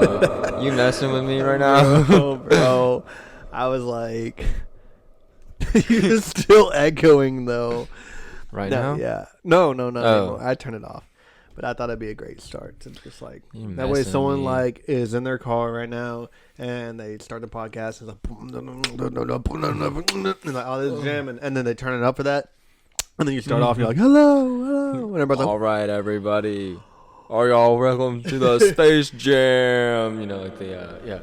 bro. You messing with me right now? Bro. I was like, you're still echoing though. Right now? Yeah. No, not Oh. anymore. I turned it off. But I thought it'd be a great start to just like You that way messing someone me. like is in their car right now and they start the podcast and like all this jamming and then they turn it up for that and then you start off and you're like hello and everybody's All right, everybody. Are y'all welcome to the Space Jam? You know, like the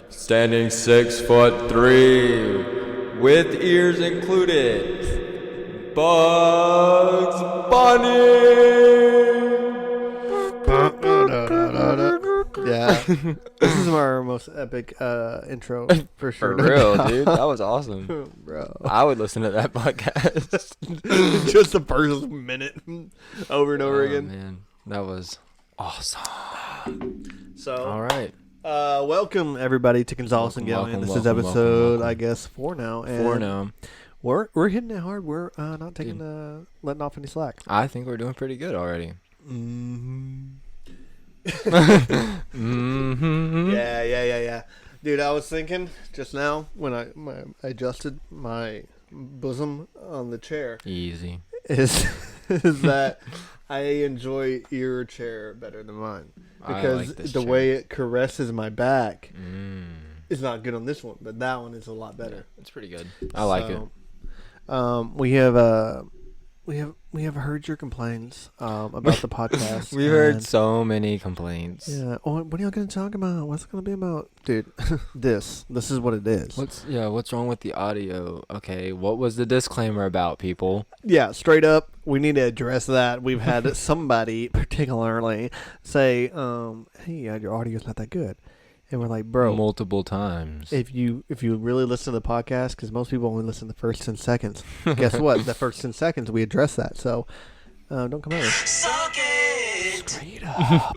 standing 6'3" with ears included. Bugs Bunny. yeah, this is our most epic intro for sure. For real, dude. That was awesome. Bro. I would listen to that podcast. Just the first minute over and over again. Man, that was awesome. So, All right. welcome everybody to Gonzalez and GALYEAN. This is episode, I guess, 4 now. And 4 now. We're hitting it hard. We're not taking letting off any slack. I think we're doing pretty good already. Yeah. Dude, I was thinking just now when I adjusted my bosom on the chair Easy. is that I enjoy your chair better than mine because like this the chair. way it caresses my back is not good on this one, but that one is a lot better. It's pretty good. I like it. We have heard your complaints about the podcast. We heard so many complaints. Yeah. Oh, what are y'all gonna talk about? What's it gonna be about, dude? This is what it is. What's wrong with the audio? Okay, what was the disclaimer about, people? Yeah, straight up, we need to address that. We've had somebody particularly say, "Hey, your audio's not that good," and we're like, "Bro, Multiple times. if you really listen to the podcast, because most people only listen to the first 10 seconds. Guess what? The first 10 seconds we address that. So don't come over. Suck it. Straight up.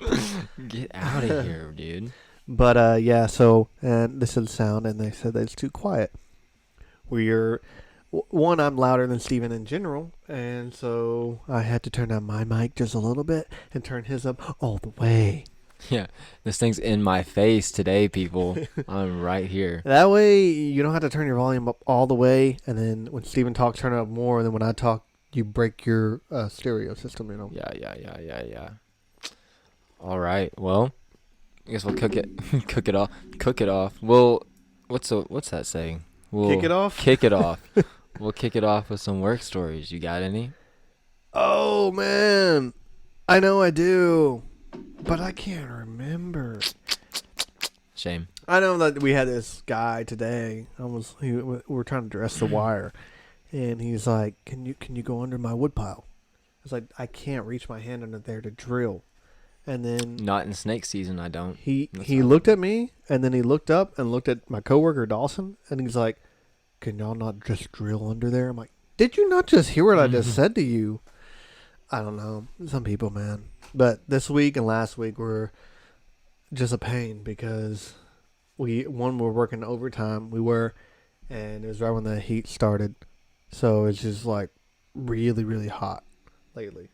Get out of here, dude. But yeah. So and this is the sound, and they said that it's too quiet. One, I'm louder than Steven in general, and so I had to turn down my mic just a little bit and turn his up all the way. Yeah, this thing's in my face today, people. I'm right here. That way, you don't have to turn your volume up all the way, and then when Steven talks, turn it up more, and then when I talk, you break your stereo system, you know? Yeah. All right, well, I guess we'll cook it off. Well, what's that saying? We'll Kick it off? Kick it off. We'll kick it off with some work stories. You got any? Oh, man. I know I do, but I can't remember. Shame. I know that we had this guy today. We were trying to dress the wire, and he's like, "Can you go under my woodpile?" I was like, "I can't reach my hand under there to drill." And then Not in snake season, I don't. he That's he not- looked at me, and then he looked up and looked at my coworker Dawson, and he's like, "Can y'all not just drill under there?" I'm like, "Did you not just hear what I just said to you?" I don't know. Some people, man. But this week and last week were just a pain because we're working overtime. And it was right when the heat started. So it's just like really, really hot lately.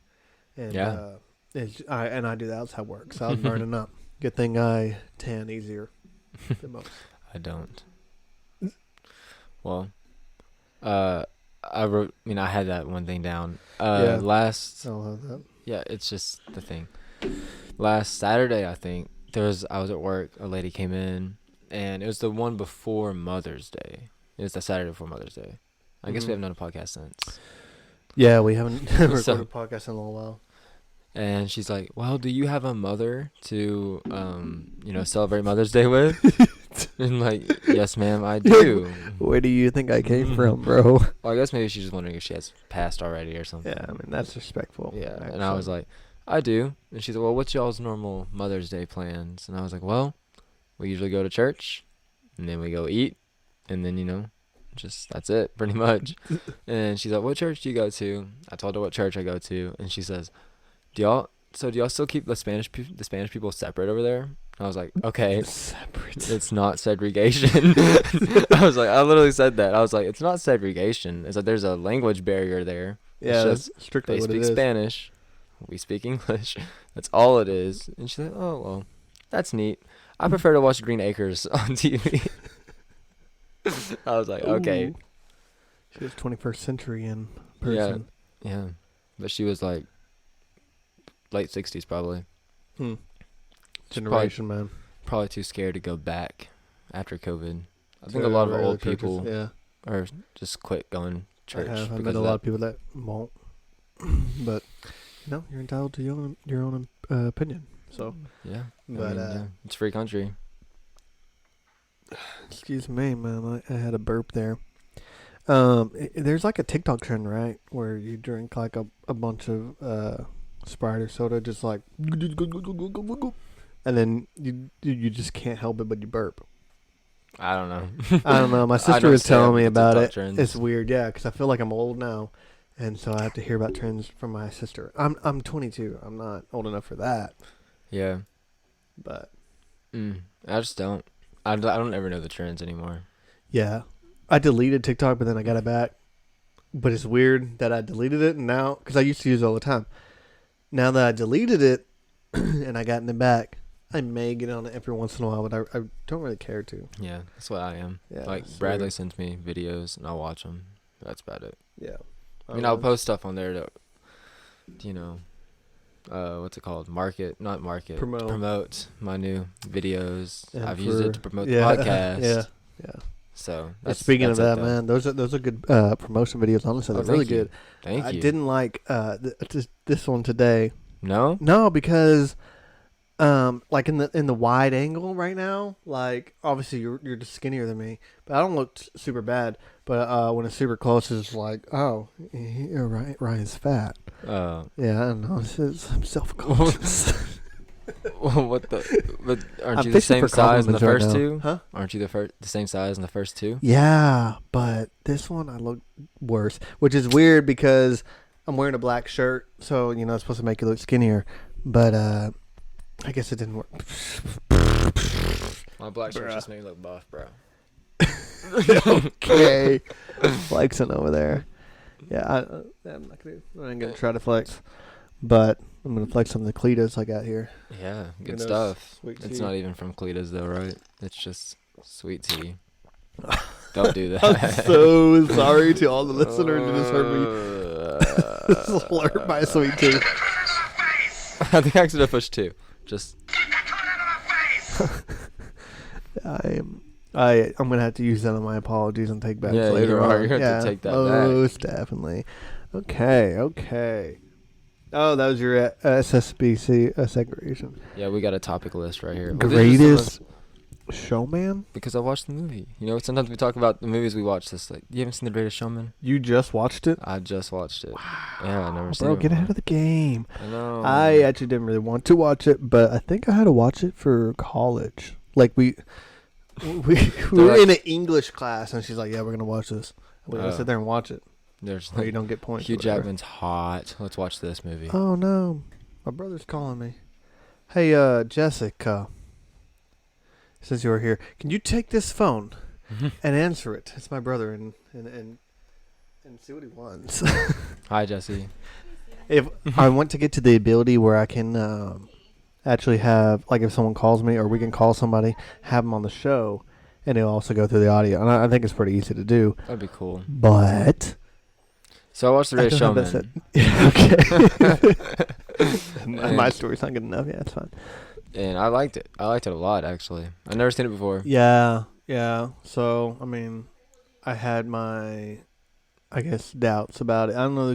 And Yeah. I do the outside work, so I was burning up. Good thing I tan easier than most. I don't. Well, I had that one thing down. Yeah. Last, I don't have that. yeah, it's just the thing. Last Saturday, I think I was at work. A lady came in, and it was the one before Mother's Day. It was the Saturday before Mother's Day. I guess we haven't done a podcast since. Yeah, we haven't recorded So- a podcast in a little while. And she's like, "Well, do you have a mother to, celebrate Mother's Day with?" And like, "Yes, ma'am, I do." Where do you think I came from, bro? Well, I guess maybe she's just wondering if she has passed already or something. Yeah, I mean, that's respectful. Yeah, actually. and I was like, "I do." And she's like, "Well, what's y'all's normal Mother's Day plans?" And I was like, "Well, we usually go to church, and then we go eat, and then, just that's it, pretty much." And she's like, "What church do you go to?" I told her what church I go to, and she says, do y'all still keep the Spanish people separate over there?" I was like, "Okay, Separate. it's not segregation." I literally said that. I was like, "It's not segregation. It's like there's a language barrier there. Yeah, It's that's strictly they what speak it is. Spanish, we speak English. That's all it is." And she's like, "Oh well, That's neat. I prefer to watch Green Acres on TV. I was like, okay. Ooh. She was 21st century in Yeah. person. Yeah. But she was like late 60s probably. Hmm. She's Generation, man. Probably too scared to go back after COVID. I think To a lot of regular old churches, people Yeah. are just quit going church. I because met a of lot that. of people that won't. But, you're entitled to your own opinion. So, Yeah. but, yeah, it's a free country. excuse me, man. I had a burp there. There's like a TikTok trend, right, where you drink like a bunch of Sprite or soda, just like, and then you just can't help it but you burp. I don't know. I don't know. My I sister don't was stay up telling with me the about TikTok it. trends. It's weird, yeah, because I feel like I'm old now, and so I have to hear about trends from my sister. I'm 22. I'm not old enough for that, Yeah. but I just don't. I don't ever know the trends anymore. yeah, I deleted TikTok, but then I got it back. But it's weird that I deleted it and now, because I used to use it all the time. Now that I deleted it and I gotten it back, I may get on it every once in a while, but I don't really care to. Yeah, that's what I am. Yeah, Like it's Bradley weird. sends me videos and I'll watch them. That's about it. Yeah. I mean, I'll post stuff on there to, what's it called? Not market. Promote. My new videos. And I've used it to promote the yeah, podcast. Yeah. So Speaking of that, it, man, those are good promotion videos. Honestly, Oh, they're really thank you. good. Thank I you. didn't like this one today. No? No, because like in the wide angle right now, like obviously you're just skinnier than me, but I don't look super bad. But when it's super close, it's like, oh, Ryan's fat. Yeah, I don't know. I'm self-conscious. What the? But aren't I'm you the fishing same for size in the compliments right first now. two? Huh? Aren't you the same size in the first two? Yeah, but this one I look worse, which is weird because I'm wearing a black shirt, so it's supposed to make you look skinnier. But I guess it didn't work. My black shirt Bruh. just made me look buff, bro. Okay, flexing over there. Yeah, I'm not gonna try to flex, but I'm gonna flex on the Cletus I got here. Yeah, good Those stuff. sweet It's tea. not even from Cletus though, right? It's just sweet tea. Don't do that. I'm so sorry to all the listeners who just heard me slurp my sweet tea. I think I should push two. Just I'm gonna have to use that on my apologies and take back Yeah, later you are. on. You're gonna have to take that back. most definitely. Okay. Oh, that was your SSBC segregation. yeah, we got a topic list right here. Greatest showman? Because I watched the movie. Sometimes we talk about the movies we watch. This like, you haven't seen The Greatest Showman? You just watched it? I just watched it. Wow. Yeah, I never seen Bro, it. get ahead of the game. I know. I actually didn't really want to watch it, but I think I had to watch it for college. Like we were in an English class, and she's like, "Yeah, we're gonna watch this." We're gonna sit there and watch it. There's Or you don't get points. Hugh or whatever. Jackman's hot. Let's watch this movie. Oh no, my brother's calling me. Hey, Jessica. Since you're here, can you take this phone and answer it? It's my brother, and see what he wants. Hi, Jesse. If I want to get to the ability where I can actually have, like, if someone calls me or we can call somebody, have them on the show, and it'll also go through the audio. And I think it's pretty easy to do. That'd be cool. But So I watched The Greatest don't have Showman. that set. Okay. And- My story's not good enough. Yeah, it's fine. And I liked it. I liked it a lot, actually. I've never seen it before. Yeah. So, I mean, I had my, I guess, doubts about it. I don't know.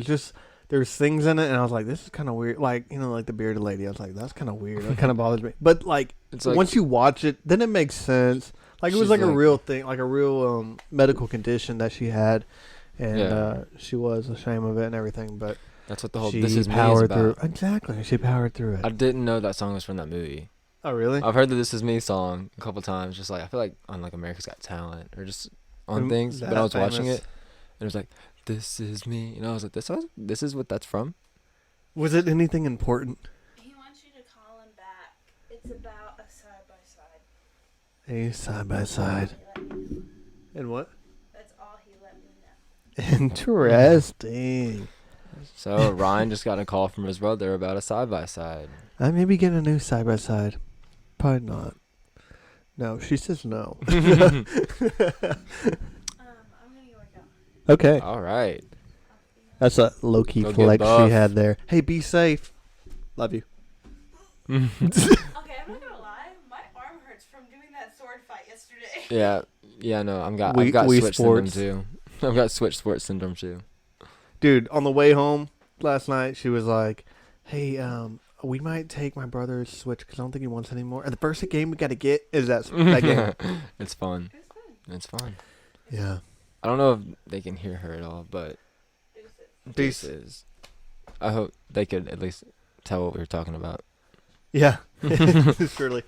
There's things in it, and I was like, this is kind of weird. Like, like the bearded lady. I was like, that's kind of weird. It kind of bothers me. But, like, It's like, once you watch it, then it makes sense. Like, it was She's like a like- real thing, like a real medical condition that she had. And Yeah. she was ashamed of it and everything. But that's what the whole she This Is Me is powered through. about. Exactly. She powered through it. I didn't know that song was from that movie. Oh, really? I've heard the This Is Me song a couple times. Just like, I feel like on like America's Got Talent or just on things. But I was watching it, and it was like, This Is Me. And I was like, this is what that's from? Was it anything important? He wants you to call him back. It's about a side-by-side. A side-by-side. He let me know. And what? That's all he let me know. Interesting. So Ryan just got a call from his brother about a side-by-side. I may be getting a new side-by-side. Probably not. No, she says no. I'm gonna go work out. Okay. All right. That's a low-key Go get flex she buff. had there. Hey, be safe. Love you. Okay, I'm not gonna lie. My arm hurts from doing that sword fight yesterday. Yeah. No, I've got Wii switch syndrome Sports. too. I've got switch sports syndrome too. Dude, on the way home last night, she was like, hey, we might take my brother's Switch because I don't think he wants it anymore. And the first game we got to get is that game. It's fun. It was fun. It's fun. Yeah. I don't know if they can hear her at all, but Peace. this is. I hope they could at least tell what we were talking about. Yeah. Surely.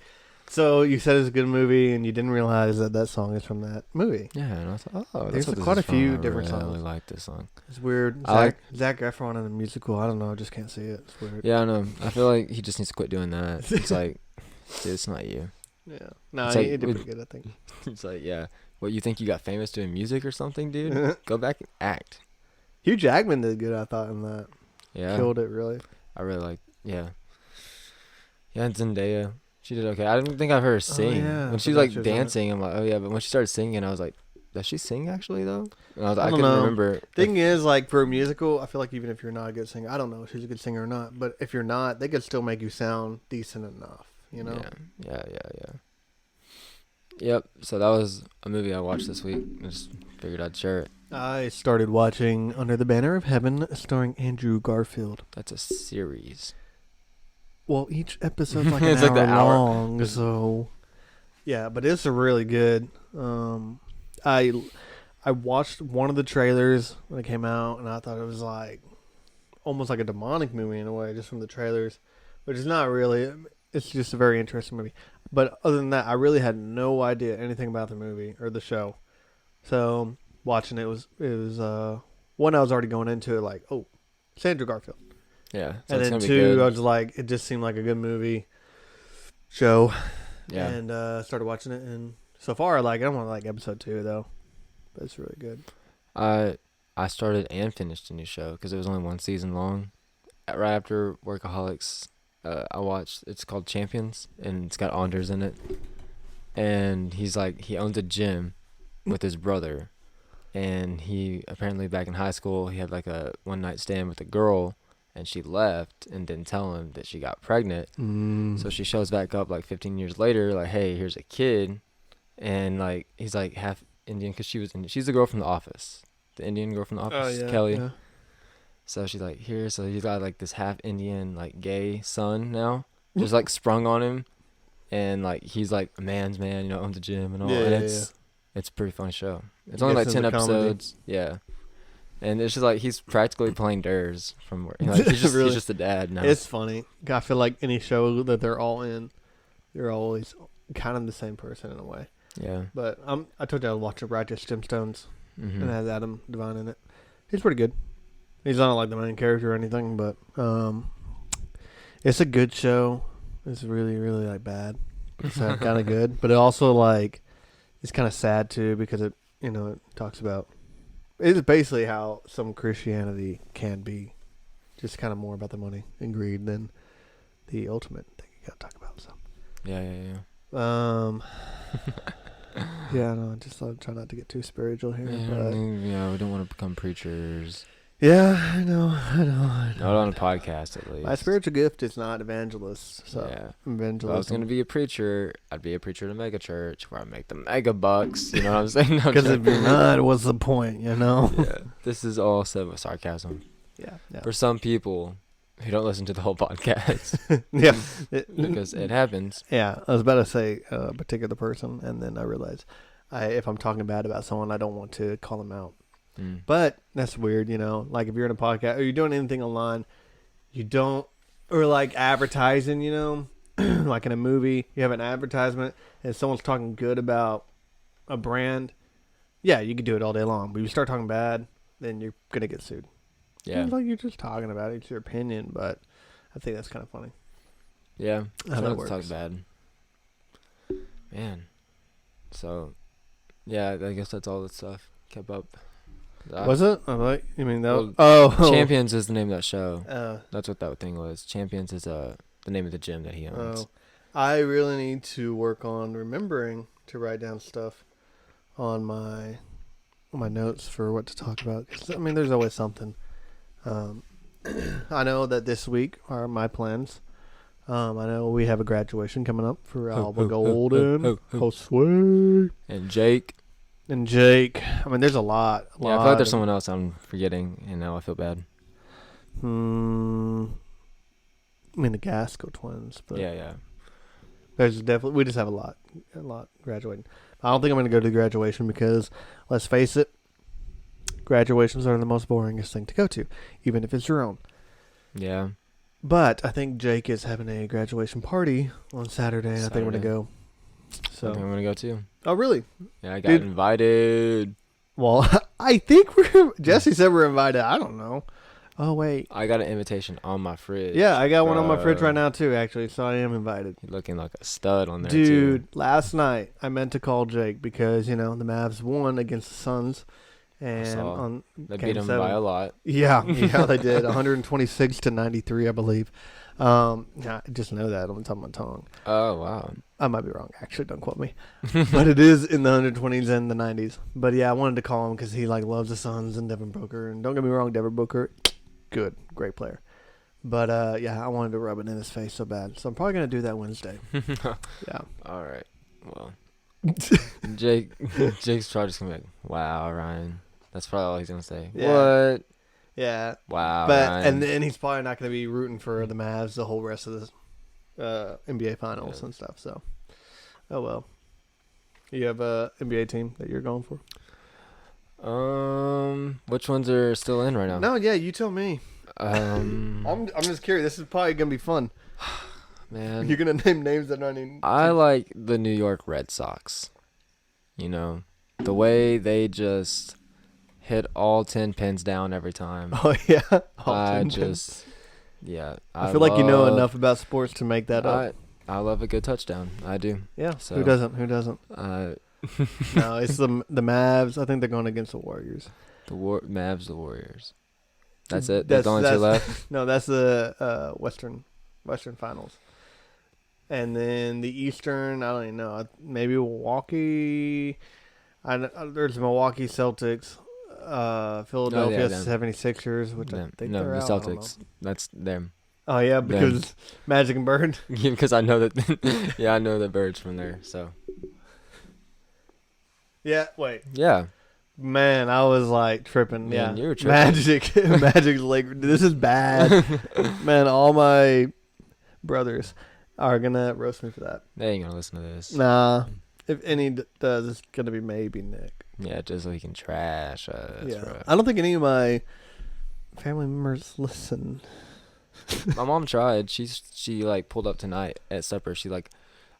So you said it was a good movie, and you didn't realize that song is from that movie. Yeah, and I thought, oh, There's that's what this quite is a few from. different I really songs. like this song. It's weird. I Zac Efron in a musical. I don't know. I just can't see it. It's weird. Yeah, I know. I feel like he just needs to quit doing that. It's like, dude, it's not you. Yeah. No, It's he like did with- pretty good, I think. It's like, yeah. What, you think you got famous doing music or something, dude? Go back and act. Hugh Jackman did good, I thought, in that. Yeah. Killed it, really. I really like, yeah. Yeah, and Zendaya. She did okay. I didn't think I've heard her sing. yeah, I When she's forgot like she was in it. dancing, I'm like, oh yeah. But when she started singing, I was like, does she sing actually though? And I don't couldn't know. remember. Thing is, like, for a musical, I feel like even if you're not a good singer, I don't know if she's a good singer or not, but if you're not, they could still make you sound decent enough, you know? Yeah. Yep. So that was a movie I watched this week. I just figured I'd share it. I started watching Under the Banner of Heaven, starring Andrew Garfield. That's a series. Well, each episode's like an It's hour, like the hour. long, so yeah, but it's a really good. I watched one of the trailers when it came out, and I thought it was like almost like a demonic movie in a way, just from the trailers, which is not really. It's just a very interesting movie. But other than that, I really had no idea anything about the movie or the show. So watching it was one, I was already going into it like, oh, it's Andrew Garfield. Yeah. So And it's then gonna be two, good. I was like, it just seemed like a good movie show. Yeah. And started watching it, and so far I like it. I'm on like episode 2 though, but it's really good. I started and finished a new show because it was only one season long. Right after Workaholics, I watched. It's called Champions, and it's got Anders in it. And he owns a gym with his brother, and he apparently back in high school he had like a one night stand with a girl, and she left and didn't tell him that she got pregnant. So she shows back up like 15 years later, like, hey, here's a kid, and like he's like half Indian because she's the girl from The Office, the Indian girl from The Office, Kelly. Yeah. So she's like, here, so he's got like this half Indian like gay son now, just like sprung on him, and like he's like a man's man, owns a gym and all, and it's a pretty fun show. It's only like Guess 10 it's a comedy. episodes, yeah. And it's just like he's practically playing Durs from work. Like, he's Really? just a dad now. It's funny. I feel like any show that they're all in, they're always kind of the same person in a way. Yeah. But I told you I watched Righteous Gemstones, Mm-hmm. and it has Adam Devine in it. He's pretty good. He's not like the main character or anything, but it's a good show. It's really, really like bad. It's kind of good, but it also like it's kind of sad too because it it talks about it's basically how some Christianity can be, just kind of more about the money and greed than the ultimate thing you got to talk about. So Yeah. yeah, no, just try not to get too spiritual here. But We don't want to become preachers. yeah, I know. Not on a podcast, at least. My spiritual gift is not evangelist. So Yeah. If I was evangelism. gonna be a preacher, I'd be a preacher at a mega church where I make the mega bucks. You know what I'm saying? No, I'm Because if joking. you're not, what's the point? Yeah. This is all said with sarcasm. Yeah. For some people who don't listen to the whole podcast, Yeah. because it happens. Yeah, I was about to say a particular person, and then I realized if I'm talking bad about someone, I don't want to call them out. Mm. But that's weird, like if you're in a podcast or you're doing anything online, you don't, or like advertising, like in a movie, you have an advertisement and someone's talking good about a brand. Yeah, you can do it all day long, but if you start talking bad, then you're going to get sued. Yeah. It's like you're just talking about it. It's your opinion, but I think that's kind of funny. Yeah. How that Let's talk works. bad. Man. So, yeah, I guess that's all that stuff. Kept up. Was it? I'm like, you mean that? Well, Oh. Champions is the name of that show. Uh, That's what that thing was. Champions is the name of the gym that he owns. oh. I really need to work on remembering to write down stuff on my notes for what to talk about. 'Cause, I mean, there's always something. I know that this week are my plans. I know we have a graduation coming up for Alba Golden, Josue, And Jake. and Jake. I mean, there's a lot. Yeah, I feel like there's someone else I'm forgetting, and now I feel bad. I mean, the Gasco twins, but Yeah. there's definitely we just have a lot graduating. I don't think I'm going to go to the graduation because, let's face it, graduations are the most boringest thing to go to, even if it's your own. Yeah. But I think Jake is having a graduation party on Saturday. I think I'm going to go. So I think I'm going to go too. Oh, really? Yeah, I got invited. Well, I think Jesse said we're invited. I don't know. Oh, wait. I got an invitation on my fridge. Yeah, I got one on my fridge right now, too, actually, so I am invited. You're looking like a stud on there, Dude, too. last night I meant to call Jake because, the Mavs won against the Suns. And They beat them by a lot. Yeah, they did. 126-93, I believe. I just know that on the top of my tongue. Oh, wow. I might be wrong, actually. Don't quote me. But it is in the 120s and the 90s. But, yeah, I wanted to call him because he, loves the Suns and Devin Booker. And don't get me wrong, Devin Booker, good, great player. But, I wanted to rub it in his face so bad. So I'm probably going to do that Wednesday. Yeah. All right. Well, Jake's probably just going to be like, wow, Ryan. That's probably all he's going to say. Yeah. What? Yeah. Wow, But Ryan. and then he's probably not going to be rooting for the Mavs the whole rest of the NBA Finals and stuff. So, oh well. You have a NBA team that you're going for? Which ones are still in right now? No, yeah, you tell me. I'm just curious. This is probably going to be fun. Man, You're going to name names that aren't even. I like the New York Red Sox. The way they just hit all 10 pins down every time. Oh yeah. I feel like you know enough about sports to make that up. I love a good touchdown. I do. Yeah. So, Who doesn't? No, it's the Mavs. I think they're going against the Warriors. Mavs, the Warriors. That's it. There's only two left. No, that's the Western Finals. And then the Eastern, I don't even know. Maybe Milwaukee. There's Milwaukee Celtics. Philadelphia 76ers, which I think they're the out. Celtics. That's them. Oh yeah, because Magic and Bird. Yeah, because I know that. Yeah, I know the Birds from there. So. Yeah. Wait. Yeah. Man, I was tripping. Man, yeah, you were tripping. Magic's this is bad. Man, all my brothers are gonna roast me for that. They ain't gonna listen to this. Nah, if any does, it's gonna be maybe Nick. Yeah, just so he can trash us. Yeah, bro. I don't think any of my family members listen. My mom tried. She pulled up tonight at supper.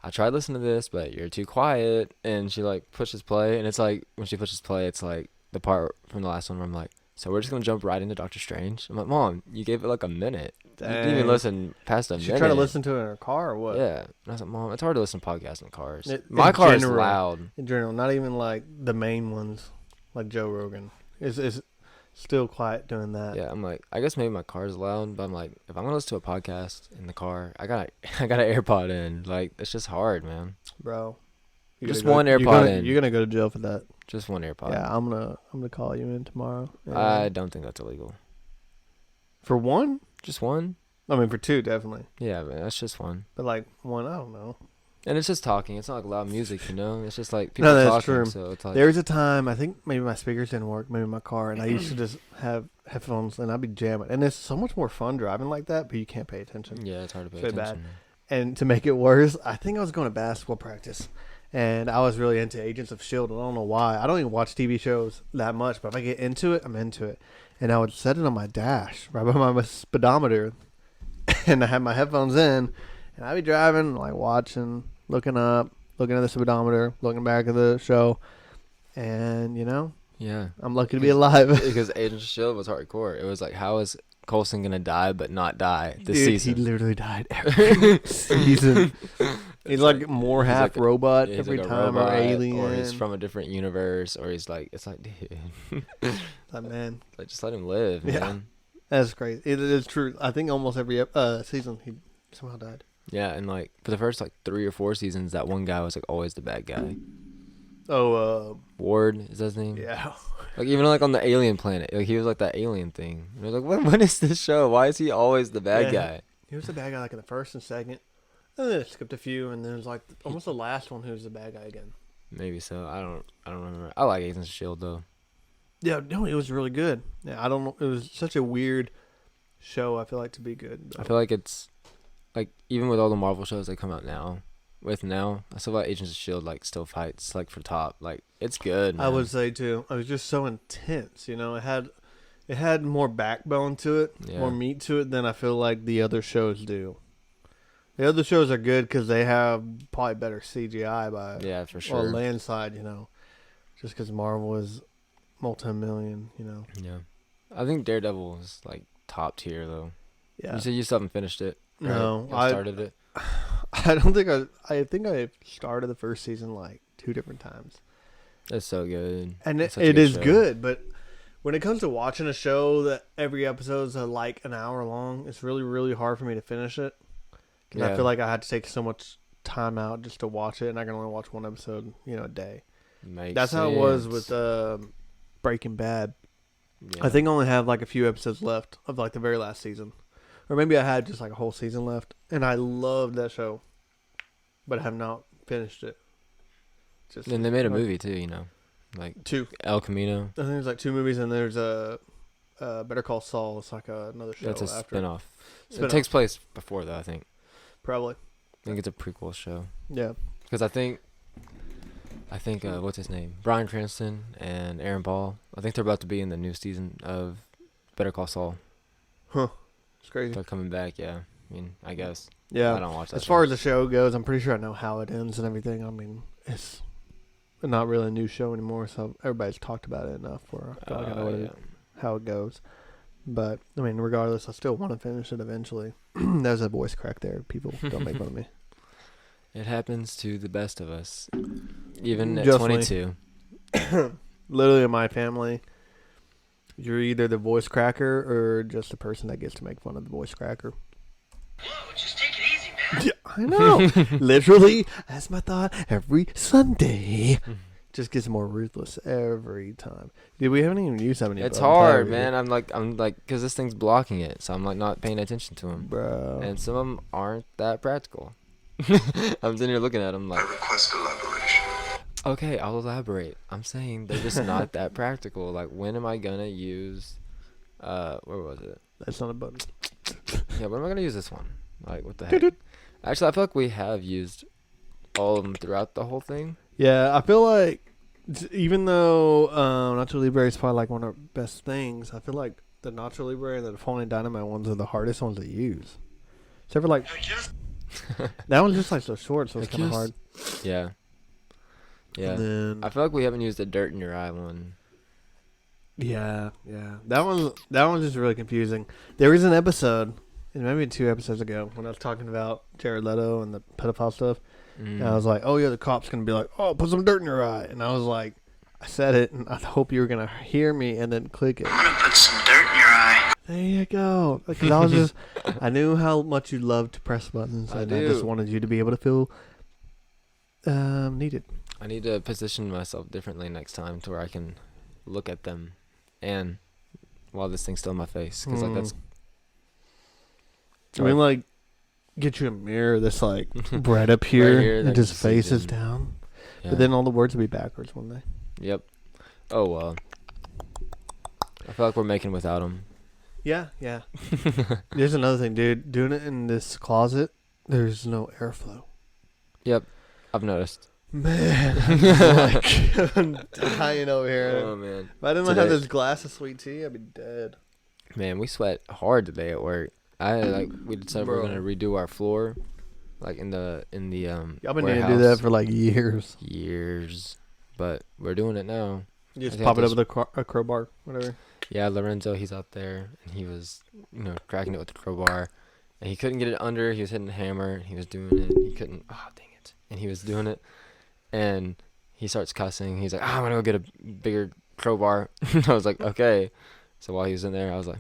I tried listening to this, but you're too quiet. And she pushes play, and it's when she pushes play, it's the part from the last one where I'm like, so we're just gonna jump right into Doctor Strange. I'm like, Mom, you gave it a minute. Dang. You didn't even listen past a minute. She tried to listen to it in her car or what? Yeah. And I was like, Mom, it's hard to listen to podcasts in cars. My car is loud. In general, not even the main ones, like Joe Rogan. Is still quiet doing that. Yeah, I'm like, I guess maybe my car's loud, but I'm like, if I'm gonna listen to a podcast in the car, I got an AirPod in. It's just hard, man. Bro. Just one AirPod in. You're gonna go to jail for that. Just one AirPod. Yeah, I'm gonna call you in tomorrow. I don't think that's illegal. For one? Just one? I mean, for two, definitely. Yeah, man, that's just one. But one, I don't know. And it's just talking. It's not loud music, It's just people no, that's talking. True. So it's there was a time, I think maybe my speakers didn't work, maybe my car, and I used to just have headphones and I'd be jamming. And it's so much more fun driving like that, but you can't pay attention. Yeah, it's hard to pay It's attention. Bad. And to make it worse, I think I was going to basketball practice. And I was really into Agents of S.H.I.E.L.D. I don't know why. I don't even watch TV shows that much, but if I get into it, I'm into it. And I would set it on my dash, right by my speedometer. And I had my headphones in, and I'd be driving, watching, looking up, looking at the speedometer, looking back at the show. And, yeah, I'm lucky to be alive. Because Agents of S.H.I.E.L.D. was hardcore. It was how is Coulson going to die but not die this season? He literally died every season. He's more half robot every time, or alien, or he's from a different universe, or he's it's dude, man, just let him live, man. That's crazy. It is true. I think almost every season he somehow died. Yeah, and like for the first like 3 or 4 seasons, that one guy was like always the bad guy. Oh, Ward is that his name? yeah. Like even like on the alien planet, like he was like that alien thing. And I was like, what is this show? Why is he always the bad Yeah. guy? He was the bad guy like in the first and second. And then it skipped a few, and then it was like almost the last one who was the bad guy again. Maybe so. I don't remember. I like Agents of Shield though. Yeah, no, it was really good. Yeah, I don't know. It was such a weird show, I feel like, to be good. I feel like it's like even with all the Marvel shows that come out now, I still like Agents of Shield like still fights like for top. Like it's good. I Man. would say too. It was just so intense. You know, it had more backbone to it, Yeah. more meat to it than I feel like the other shows do. The other shows are good because they have probably better CGI by Yeah, for or sure. landslide. You know, just because Marvel is multi-million. You know. Yeah, I think Daredevil is like top tier though. Yeah. You said you still haven't finished it. Right? No, You started it. I don't think I think I started the first season like 2 different times. It's so good. And It's it such a is show. good, but when it comes to watching a show that every episode's like an hour long, it's really, really hard for me to finish it. Because I Yeah. feel like I had to take so much time out just to watch it, and I can only watch one episode, a day. Makes That's how it was sense. with Breaking Bad. Yeah. I think I only have like a few episodes left of like the very last season. Or maybe I had just like a whole season left. And I loved that show. But I have not finished it. Just And they made a movie too. Like 2. El Camino. I think there's like 2 movies, and there's a Better Call Saul. It's like another show. That's a after. spinoff. Spin-off. It takes place before though. I think. Probably. I think it's a prequel show. Yeah. Because I think what's his name? Bryan Cranston and Aaron Paul. I think they're about to be in the new season of Better Call Saul. It's crazy. They're coming back. Yeah. I mean, I guess. Yeah. I don't watch that. As far as the show goes, I'm pretty sure I know how it ends and everything. I mean, it's not really a new show anymore, so everybody's talked about it enough where I feel like I know how it goes. But, I mean, regardless, I still want to finish it eventually. There's a voice crack there. People don't make fun of me. It happens to the best of us, even at Just 22. Literally in my family, you're either the voice cracker or just the person that gets to make fun of the voice cracker. Whoa, just take it easy, man. Yeah, I know. Literally, that's my thought every Sunday. Just gets more ruthless every time. Dude, we haven't even used that many. It's buttons, hard, have we? man. I'm like, because this thing's blocking it, so I'm like not paying attention to them. Bro. And some of them aren't that practical. I'm sitting here looking at them like, I request elaboration. okay, I'll elaborate. I'm saying they're just not that practical. Like, when am I gonna use, where was it? That's not a button. Yeah, when am I gonna use this one? Like, what the heck? Actually, I feel like we have used all of them throughout the whole thing. Yeah, I feel like even though Nacho Libre is probably like one of our best things, I feel like the Nacho Libre and the Falling Dynamite ones are the hardest ones to use. Except for like that one's just like so short, so it's kind of hard. Yeah. Yeah. And then I feel like we haven't used the Dirt in Your Eye one. yeah, that one's just really confusing. There was an episode, and maybe 2 episodes ago, when I was talking about Jared Leto and the pedophile stuff. And I was like, oh yeah, the cop's gonna be like, oh, put some dirt in your eye, and I was like, I said it, and I hope you were gonna hear me and then click it. I'm gonna put some dirt in your eye. There you go. Because I was just, I knew how much you love to press buttons, I and I just do. wanted you to be able to feel needed. I need to position myself differently next time to where I can look at them, and while this thing's still in my face, because like that's. I mean, like, get you a mirror that's like right up here, here, and that just you see faces them. down. Yeah. But then all the words will be backwards one day. Yep. Oh well. I feel like we're making without them. Yeah. There's another thing, dude. Doing it in this closet, there's no airflow. Yep. I've noticed. Man, I'm just like, I'm dying over here. Oh man. If I didn't Today- have this glass of sweet tea, I'd be dead. Man, we sweat hard today at work. We decided we're Bro. gonna redo our floor, like in the I've been needing to warehouse. do that for like years. years, but we're doing it now. You just I pop it got up with a crowbar, whatever. Yeah, Lorenzo, he's out there, and he was, cracking it with the crowbar, and he couldn't get it under. He was hitting the hammer. He was doing it. He couldn't. Oh, dang it! And he was doing it, and he starts cussing. He's like, I'm gonna go get a bigger crowbar. I was like, okay. So while he was in there, I was like,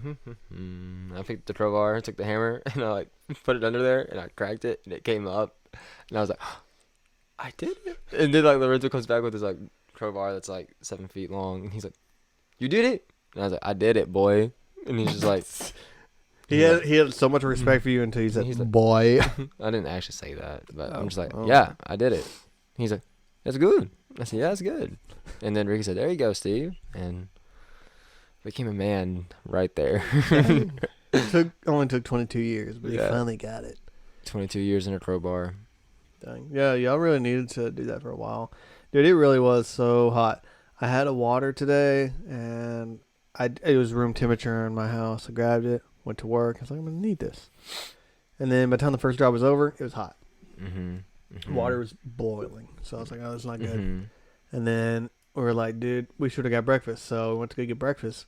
I picked the crowbar, took the hammer, and I like put it under there, and I cracked it, and it came up, and I was like, I did it. And then like Lorenzo comes back with his like crowbar that's like 7 feet long, and he's like, you did it? And I was like, I did it, boy. And he's just like, He had so much respect for you until he said, He's like- boy. I didn't actually say that, but I'm just like, Oh. yeah, I did it. He's like, that's good. I said, yeah, it's good. And then Ricky said, there you go, Steve, and became a man right there. Only took 22 years, but he Yeah. finally got it. 22 years in a crowbar. Dang. Yeah, y'all really needed to do that for a while. Dude, it really was so hot. I had a water today, and it was room temperature in my house. I grabbed it, went to work. I was like, I'm going to need this. And then by the time the first job was over, it was hot. Water was boiling. So I was like, oh, that's not good. And then we were like, dude, we should have got breakfast. So we went to go get breakfast.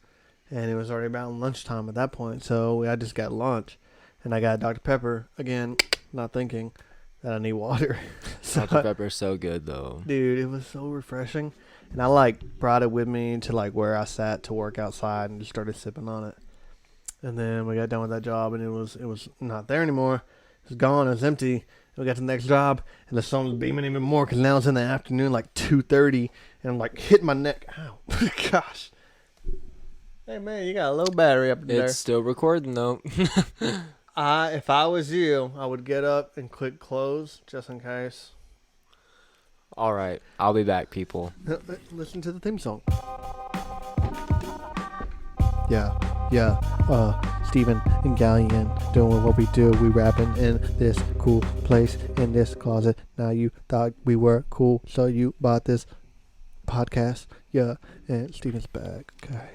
And it was already about lunchtime at that point. So I just got lunch. And I got Dr. Pepper, again, not thinking that I need water. Dr. Pepper's so good, though. Dude, it was so refreshing. And I, like, brought it with me to, like, where I sat to work outside and just started sipping on it. And then we got done with that job, and it was not there anymore. It was gone. It was empty. And we got to the next job, and the sun was beaming even more because now it's in the afternoon, like 2:30, and I'm, like, hitting my neck. Ow. Gosh. Hey, man, you got a low battery up there. It's still recording, though. If I was you, I would get up and click close just in case. All right. I'll be back, people. Listen to the theme song. Yeah. Stephen and Gallian doing what we do. We rapping in this cool place in this closet. Now you thought we were cool, so you bought this podcast. Yeah, and Stephen's back. Okay.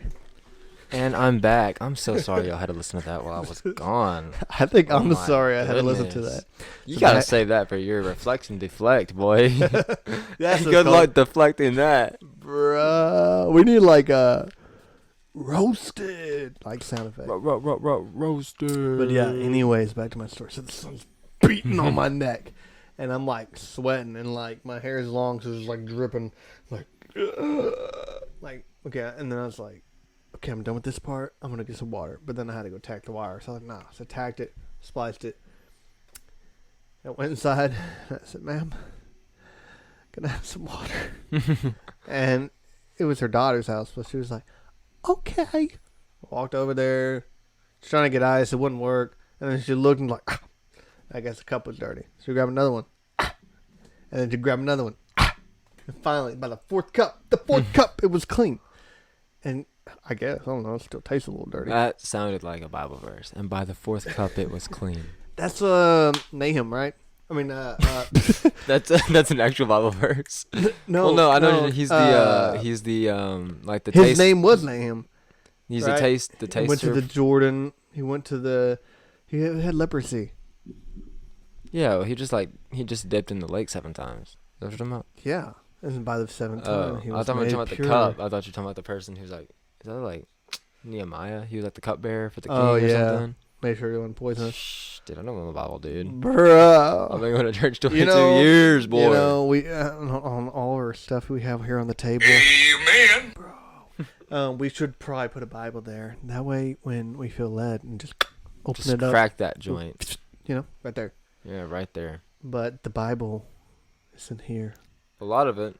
And I'm back. I'm so sorry y'all had to listen to that while I was gone. I think I'm my sorry I had to listen to goodness. that. You So gotta that- save that for your reflect and deflect, boy. That's Good luck deflecting that. Bruh. We need like a roasted like sound effect. Roaster. But yeah, anyways, back to my story. So the sun's beating on my neck, and I'm like sweating, and like my hair is long, so it's like dripping, like okay. And then I was like, okay, I'm done with this part. I'm gonna get some water. But then I had to go tack the wire, so I was like, nah. So I tacked it, spliced it. I went inside. And I said, "Ma'am, can I have some water?" And it was her daughter's house, but she was like, "Okay." Walked over there, trying to get ice. It wouldn't work. And then she looked and like, I guess the cup was dirty. So she grabbed another one. And then she grabbed another one. And finally, by the fourth cup, it was clean. And I guess, I don't know, it still tastes a little dirty. That sounded like a Bible verse. And by the fourth cup, it was clean. That's Nahum, right? I mean, That's an actual Bible verse. no. Well, no, I know no, he's the like the his taste. name was Nahum. He's right? the He taster. went to the Jordan. He went to the. He had leprosy. Yeah, well, he just dipped in the lake 7 times. Is that what you're talking about? Yeah, and by the seventh Oh, time, he I was thought we were made talking about pure. the cup. I thought you were talking about the person who's like, is that like Nehemiah? He was like the cupbearer for the king Oh, or yeah. something. Made sure he wasn't poisonous. Shh, dude, I don't know the Bible, dude. I've Bro, been going to church 22 You know- years, boy. you know we on all our stuff we have here on the table. Amen. We should probably put a Bible there. That way, when we feel led, and just open Just it up, crack that joint. right there. Yeah, right there. But the Bible is in here, A lot of it.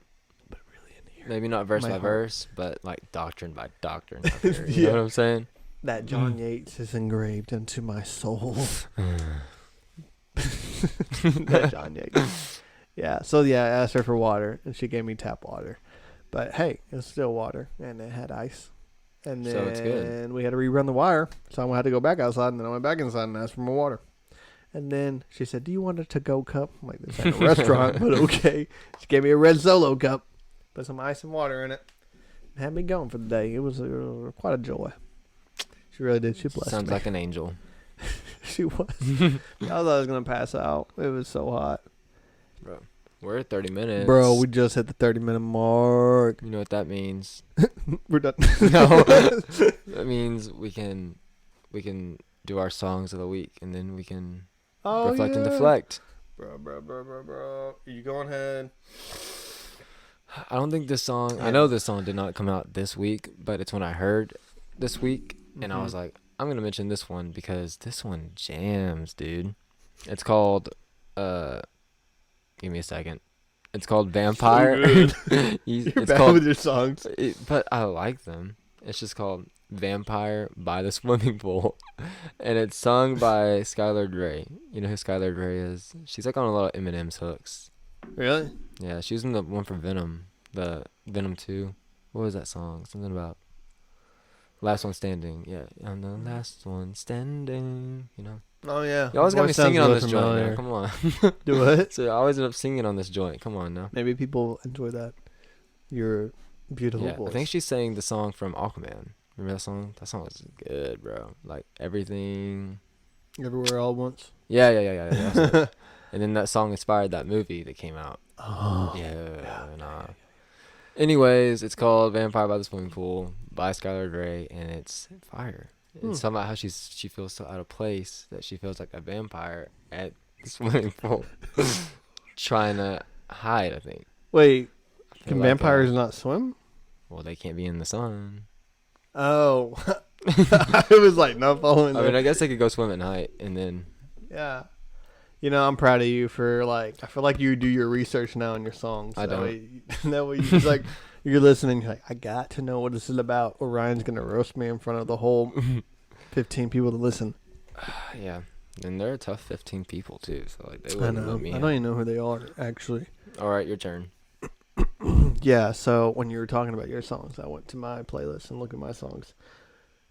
but really in here. Maybe not verse My by heart. verse, but like doctrine by doctrine. up here, You Yeah. know what I'm saying? That John Yates is engraved into my soul. That John Yates. Yeah. So yeah, I asked her for water, and she gave me tap water. But hey, it's still water, and it had ice. And then So it's good. we had to rerun the wire, so I had to go back outside, and then I went back inside and asked for more water. And then she said, "Do you want a to-go cup?" I'm like, "This ain't a restaurant, but okay." She gave me a red Solo cup, put some ice and water in it, and had me going for the day. It was quite a joy. She really did. She blessed Sounds me. like an angel. She was. I thought I was gonna pass out. It was so hot, We're at 30 minutes. bro. We just hit the 30-minute mark. You know what that means? We're done. No. That means we can do our songs of the week, and then we can reflect and deflect. Bro. You go ahead. I don't think this song. I know this song did not come out this week, but it's one I heard, this week, and I was Mhm. like, I'm gonna mention this one because this one jams, dude. It's called give me a second. It's called Vampire. good. It's You're bad called, with your songs. but I like them. It's just called Vampire by the Swimming Pool, and it's sung by Skylar Grey. You know who Skylar Grey is? She's like on a lot of Eminem's hooks. Really? Yeah, she was in the one for Venom, the Venom 2. What was that song? Something about Last One Standing. Yeah, I'm the last one standing. You know. Oh yeah. You always got me Voice sounds singing on really this joint. familiar. Man. Come on. Do what? So I always end up singing on this joint. Come on now. Maybe people enjoy that. Your beautiful Yeah, voice. I think she sang the song from Aquaman. Remember that song? That song was good, bro. Like everything. Everywhere All at Once. Yeah. That's it. And then that song inspired that movie that came out. Oh. Yeah, nah. Anyways, it's called Vampire by the Swimming Pool by Skylar Grey, and it's fire. It's talking about how she feels so out of place that she feels like a vampire at the swimming pool, trying to hide. I think. Wait, I feel can like, vampires not swim? Well, they can't be in the sun. Oh. I was like not following I mean, that. I guess they could go swim at night, and then Yeah. You know, I'm proud of you for like. I feel like you do your research now in your songs. I don't. That way you just like you're listening. You're like, I got to know what this is about, or Ryan's gonna roast me in front of the whole 15 people to listen. yeah. And they're a tough 15 people too, so like they I wouldn't know. let me I in. don't even know who they are actually. All right, your turn. Yeah. So when you were talking about your songs, I went to my playlist and looked at my songs,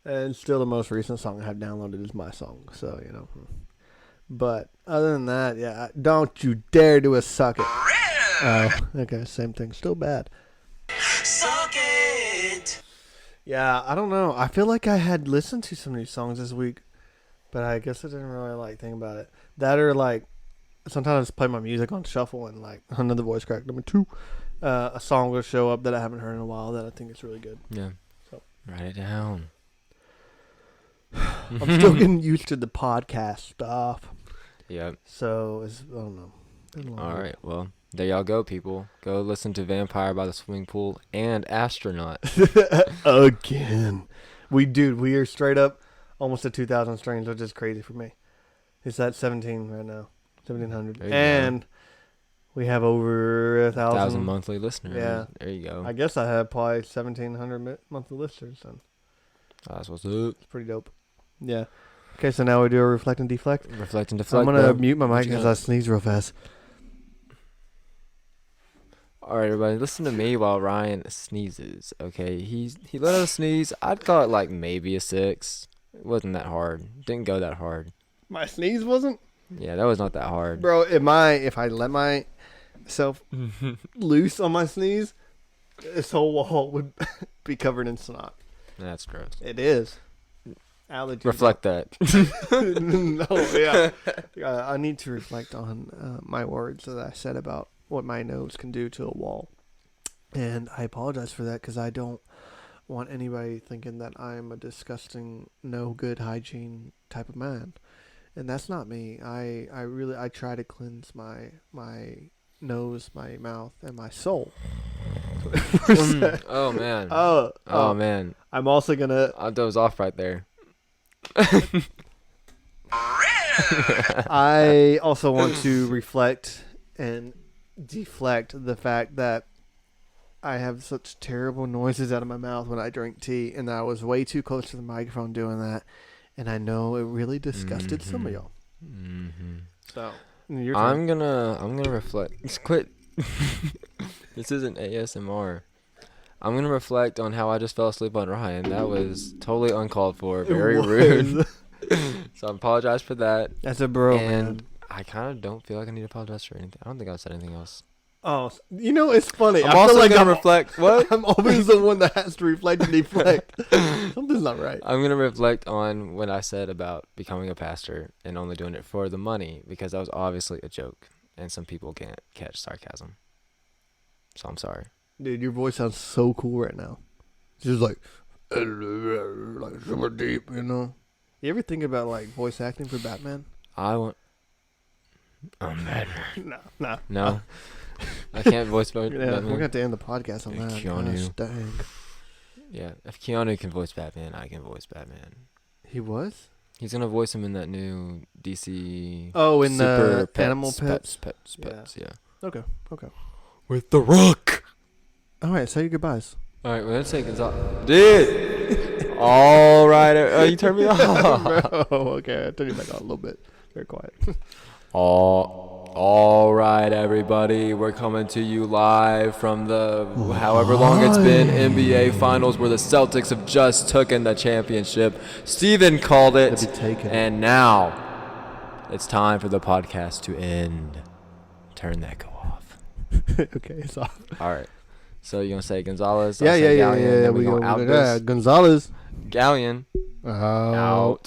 and still the most recent song I have downloaded is my song. So you know. But other than that, yeah, don't you dare do a suck it. Oh, okay, same thing. Still bad. Suck it. Yeah, I don't know. I feel like I had listened to some of these songs this week, but I guess I didn't really like think about it. That or like sometimes I just play my music on shuffle and like another voice crack number 2, a song will show up that I haven't heard in a while that I think is really good. Yeah. So. Write it down. I'm still getting used to the podcast stuff, Yep. so it's I don't know. Been a long All week. right. Well, there y'all go, people. Go listen to Vampire by the Swimming Pool and Astronaut. Again. We are straight up almost at 2,000 streams, which is crazy for me. It's at 17 right now. 1,700. There you And we have over 1,000 monthly listeners. Yeah. There you go. I guess I have probably 1,700 monthly listeners. So That's what's up. it's pretty dope. Yeah. Okay, so now we do a reflect and deflect. Reflect and deflect. I'm going to bro. mute my What mic you because got? I sneeze real fast. All right, everybody, listen to me while Ryan sneezes. Okay, he let out a sneeze. I'd call it like maybe a 6. It wasn't that hard. Didn't go that hard. My sneeze wasn't? Yeah, that was not that hard. Bro, if I let myself loose on my sneeze, this whole wall would be covered in snot. That's gross. It is. Allergies. Reflect that. No, yeah. I need to reflect on my words that I said about what my nose can do to a wall. And I apologize for that because I don't want anybody thinking that I'm a disgusting, no good hygiene type of man. And that's not me. I try to cleanse my nose, my mouth, and my soul. Oh, man. Oh, Man. I'm also going to... I'll doze off right there. I also want to reflect and deflect the fact that I have such terrible noises out of my mouth when I drink tea, and I was way too close to the microphone doing that, and I know it really disgusted some of y'all. Mm-hmm. So, your I'm turn. gonna reflect. Just quit. This isn't ASMR. I'm gonna reflect on how I just fell asleep on Ryan. That was totally uncalled for, very rude. So I apologize for that. That's a bro, and man. I kind of don't feel like I need to apologize for anything. I don't think I said anything else. Oh, you know, it's funny. I'm I also feel like gonna reflect. What? I'm always the one that has to reflect and deflect. Something's not right. I'm gonna reflect on what I said about becoming a pastor and only doing it for the money, because that was obviously a joke, and some people can't catch sarcasm. So I'm sorry. Dude, your voice sounds so cool right now. It's just like super deep, you know? You ever think about, like, voice acting for Batman? I want. I'm Batman. No. No, I can't voice vote. Yeah, we're going to have to end the podcast on that. Keanu. Gosh, dang. Yeah, if Keanu can voice Batman, I can voice Batman. He was? He's gonna voice him in that new DC. Oh, in Super the Pets, Animal Pets, Pets? yeah. Okay. With the Rock. All right, say your goodbyes. All right, well, let's take it off. Dude. All right. Oh, you turned me off. Oh, okay. I turned you back on a little bit. Very quiet. All right, everybody. We're coming to you live from the however long it's been NBA Finals, where the Celtics have just taken the championship. Steven called it, To be taken. and now it's time for the podcast to end. Turn that go off. Okay, it's off. All right. So you gonna say Gonzalez? Yeah. Then we going out Yeah, this. Gonzalez. Galleon Out. out.